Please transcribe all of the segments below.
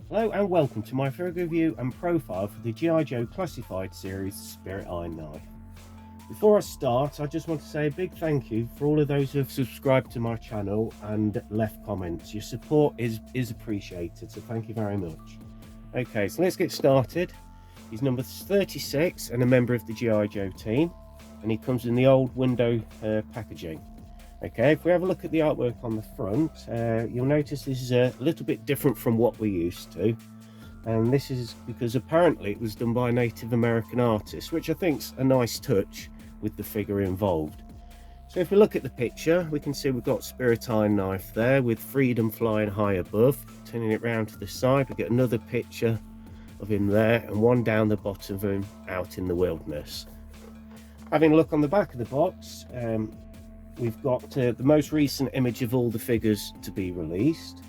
Hello and welcome to my figure review and profile for the G.I. Joe Classified series Spirit Iron Knife. Before I start, I just want to say a big thank you for all of those who have subscribed to my channel and left comments. Your support is appreciated, so thank you very much. Okay, so let's get started. He's number 36 and a member of the G.I. Joe team, and he comes in the old window packaging. Okay, if we have a look at the artwork on the front, you'll notice this is a little bit different from what we're used to, and this is because apparently it was done by a Native American artist, which I think's a nice touch with the figure involved. So if we look at the picture, we can see we've got Spirit Iron Knife there with Freedom flying high above. Turning it round to the side, we get another picture of him there and one down the bottom of him out in the wilderness. Having a look on the back of the box, we've got the most recent image of all the figures to be released.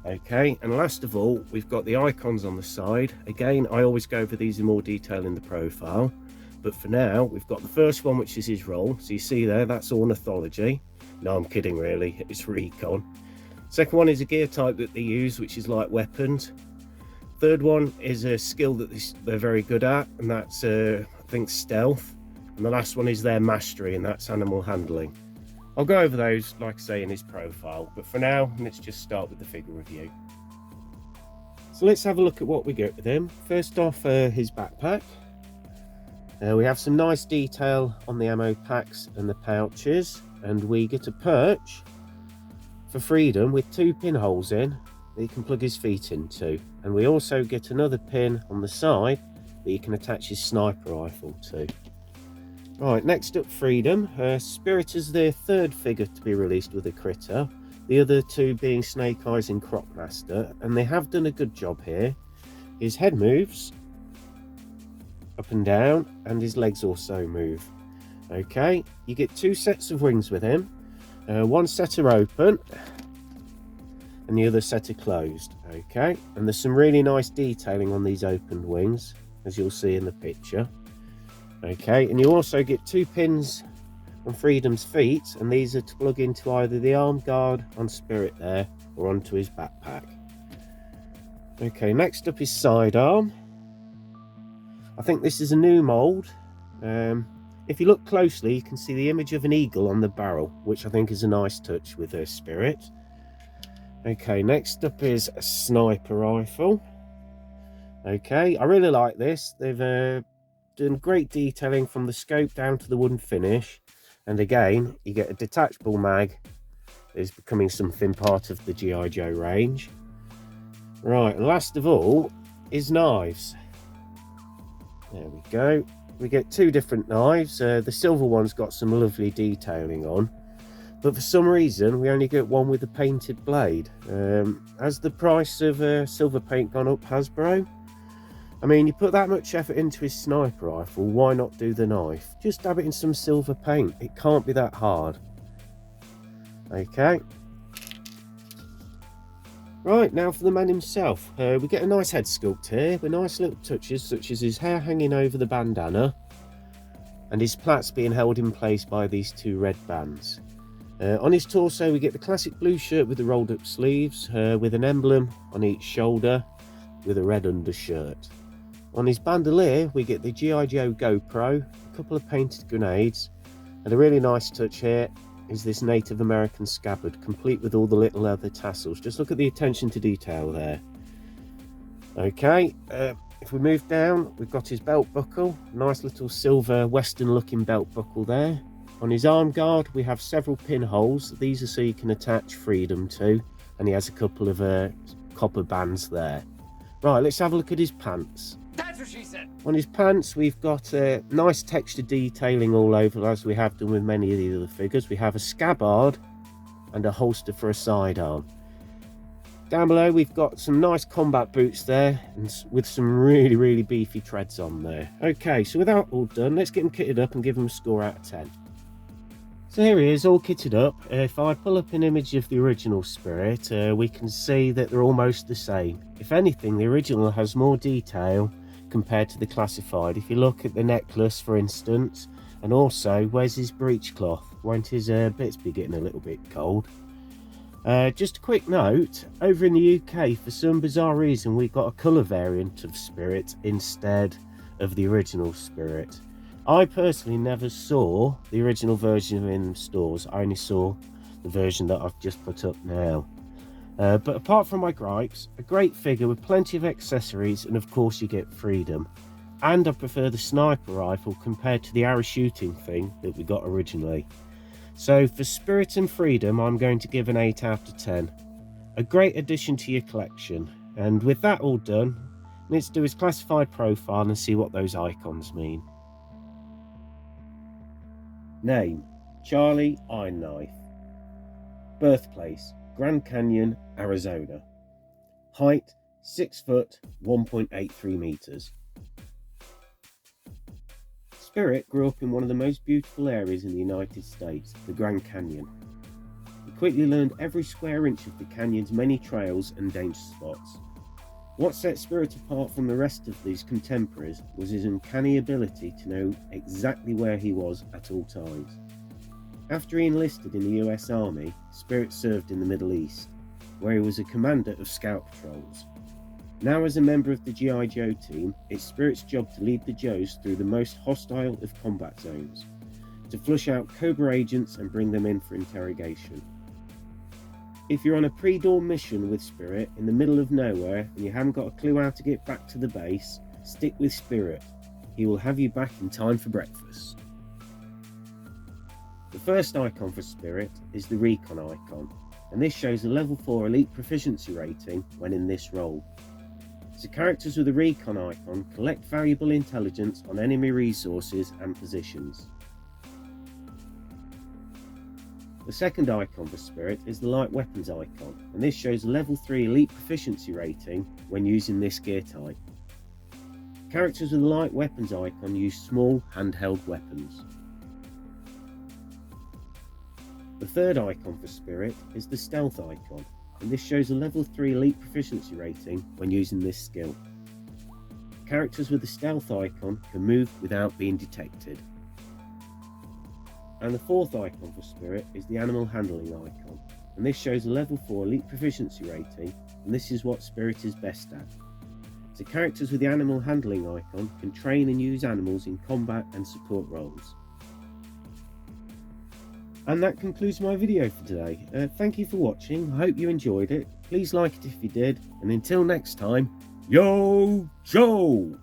Okay, and last of all, we've got the icons on the side. Again, I always go over these in more detail in the profile, but for now, we've got the first one, which is his role. So you see there, that's ornithology. No, I'm kidding, really, it's recon. Second one is a gear type that they use, which is like weapons. Third one is a skill that they're very good at, and that's, I think, stealth. And the last one is their mastery, and that's animal handling. I'll go over those, like I say, in his profile, but for now, let's just start with the figure review. So let's have a look at what we get with him. First off, his backpack. We have some nice detail on the ammo packs and the pouches, and we get a perch for Freedom with 2 pinholes in that he can plug his feet into, and we also get another pin on the side that he can attach his sniper rifle to. Right, next up, Freedom. Spirit is the third figure to be released with a critter, the other two being Snake Eyes and Cropmaster, and they have done a good job here. His head moves up and down, and his legs also move. Okay, you get 2 sets of wings with him. One set are open, and the other set are closed. Okay, and there's some really nice detailing on these opened wings, as you'll see in the picture. Okay, and you also get 2 pins on Freedom's feet, and these are to plug into either the arm guard on Spirit there or onto his backpack. Okay, next up is sidearm. I think this is a new mold. If you look closely, you can see the image of an eagle on the barrel, which I think is a nice touch with her Spirit. Okay, next up is a sniper rifle. Okay, I really like this. They've done great detailing from the scope down to the wooden finish, and again you get a detachable mag that is becoming something part of the G.I. Joe range. Right, and last of all is knives. There we go. We get 2 different knives. The silver one's got some lovely detailing on, but for some reason we only get one with a painted blade. Has the price of silver paint gone up, Hasbro? I mean, you put that much effort into his sniper rifle, why not do the knife? Just dab it in some silver paint. It can't be that hard. Okay. Right, now for the man himself. We get a nice head sculpt here with nice little touches, such as his hair hanging over the bandana and his plaits being held in place by these 2 red bands. On his torso, we get the classic blue shirt with the rolled up sleeves, with an emblem on each shoulder with a red undershirt. On his bandolier, we get the G.I. Joe GoPro, a couple of painted grenades, and a really nice touch here is this Native American scabbard, complete with all the little leather tassels. Just look at the attention to detail there. Okay, if we move down, we've got his belt buckle, nice little silver western looking belt buckle there. On his arm guard, we have several pinholes. These are so you can attach Freedom to, and he has a couple of copper bands there. Right, let's have a look at his pants. That's what she said. On his pants, we've got nice texture detailing all over, as we have done with many of the other figures. We have a scabbard and a holster for a sidearm. Down below, we've got some nice combat boots there, and with some really beefy treads on there. Okay, so with that all done, let's get him kitted up and give him a score out of 10. So here he is, all kitted up. If I pull up an image of the original Spirit, we can see that they're almost the same. If anything, the original has more detail compared to the classified. If you look at the necklace, for instance, and also where's his breechcloth? Won't his bits be getting a little bit cold? Just a quick note, over in the UK, for some bizarre reason, we got a colour variant of Spirit instead of the original Spirit. I personally never saw the original version in stores. I only saw the version that I've just put up now. But apart from my gripes, a great figure with plenty of accessories, and of course you get freedom. And I prefer the sniper rifle compared to the arrow shooting thing that we got originally. So for Spirit and Freedom, I'm going to give an 8 out of 10. A great addition to your collection. And with that all done, let's do his classified profile and see what those icons mean. Name: Charlie Ironknife. Birthplace: Grand Canyon, Arizona. Height: 6 foot, 1.83 meters. Spirit grew up in one of the most beautiful areas in the United States, the Grand Canyon. He quickly learned every square inch of the canyon's many trails and danger spots. What set Spirit apart from the rest of these contemporaries was his uncanny ability to know exactly where he was at all times. After he enlisted in the US Army, Spirit served in the Middle East, where he was a commander of scout patrols. Now as a member of the G.I. Joe team, it's Spirit's job to lead the Joes through the most hostile of combat zones, to flush out Cobra agents and bring them in for interrogation. If you're on a pre-dawn mission with Spirit in the middle of nowhere and you haven't got a clue how to get back to the base, stick with Spirit. He will have you back in time for breakfast. The first icon for Spirit is the Recon icon, and this shows a level 4 elite proficiency rating when in this role. So characters with a Recon icon collect valuable intelligence on enemy resources and positions. The second icon for Spirit is the light weapons icon, and this shows a level 3 elite proficiency rating when using this gear type. Characters with a light weapons icon use small handheld weapons. The third icon for Spirit is the stealth icon, and this shows a level 3 elite proficiency rating when using this skill. Characters with the stealth icon can move without being detected. And the fourth icon for Spirit is the animal handling icon, and this shows a level 4 elite proficiency rating, and this is what Spirit is best at. So characters with the animal handling icon can train and use animals in combat and support roles. And that concludes my video for today. Thank you for watching. I hope you enjoyed it. Please like it if you did. And until next time, Yo Joe!